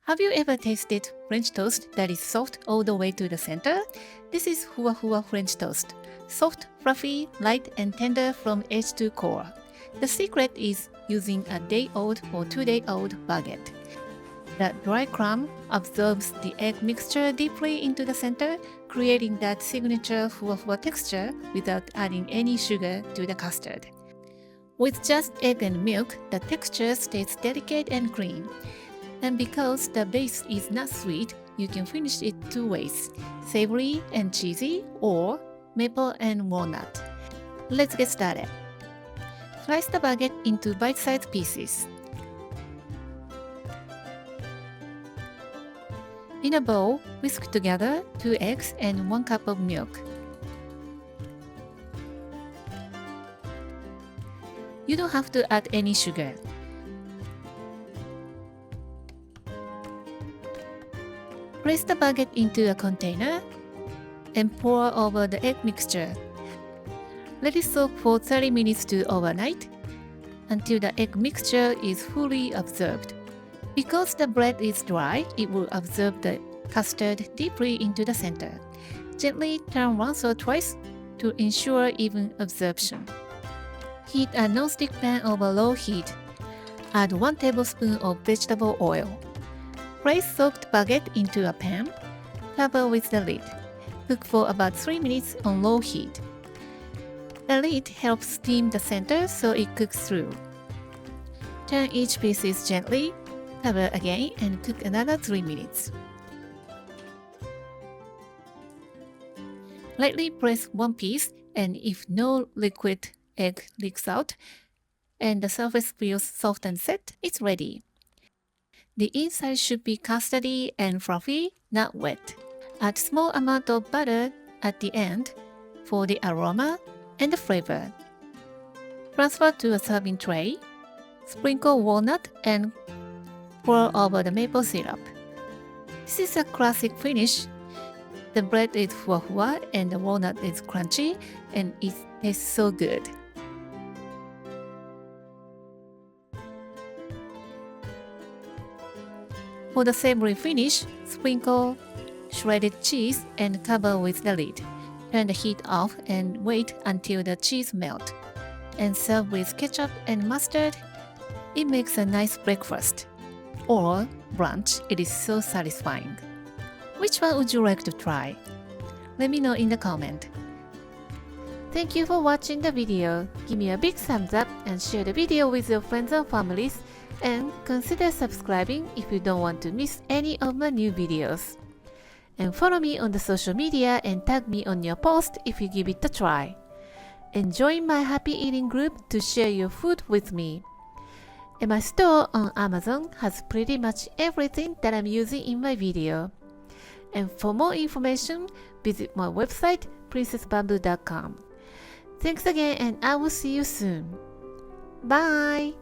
Have you ever tasted French toast that is soft all the way to the center? This is Fuwa Fuwa French Toast. Soft, fluffy, light and tender from edge to core. The secret is using a day-old or 2-day-old baguette. The dry crumb absorbs the egg mixture deeply into the center, creating that signature Fuwa Fuwa texture without adding any sugar to the custard. With just egg and milk, the texture stays delicate and clean. And because the base is not sweet, you can finish it two ways, savory and cheesy or maple and walnut. Let's get started. Slice the baguette into bite-sized pieces. In a bowl, whisk together 2 eggs and 1 cup of milk. You don't have to add any sugar. Place the baguette into a container and pour over the egg mixture. Let it soak for 30 minutes to overnight until the egg mixture is fully absorbed. Because the bread is dry, it will absorb the custard deeply into the center. Gently turn once or twice to ensure even absorption. Heat a non-stick pan over low heat. Add 1 tablespoon of vegetable oil. Place soaked baguette into a pan. Cover with the lid. Cook for about 3 minutes on low heat. The lid helps steam the center so it cooks through. Turn each piece gently. Cover again and cook another 3 minutes. Lightly press one piece, and if no liquid egg leaks out and the surface feels soft and set, it's ready. The inside should be custardy and fluffy, not wet. Add small amount of butter at the end for the aroma and the flavor. Transfer to a serving tray. Sprinkle walnut and pour over the maple syrup. This is a classic finish. The bread is fuwa fuwa and the walnut is crunchy, and it tastes so good. For the savory finish, sprinkle shredded cheese and cover with the lid. Turn the heat off and wait until the cheese melts. And serve with ketchup and mustard. It makes a nice breakfast. Or brunch, it is so satisfying. Which one would you like to try? Let me know in the comment. Thank you for watching the video. Give me a big thumbs up and share the video with your friends and families. And consider subscribing if you don't want to miss any of my new videos. And follow me on the social media and tag me on your post if you give it a try. And join my happy eating group to share your food with me. And my store on Amazon has pretty much everything that I'm using in my video. And for more information, visit my website princessbamboo.com. Thanks again, and I will see you soon. Bye!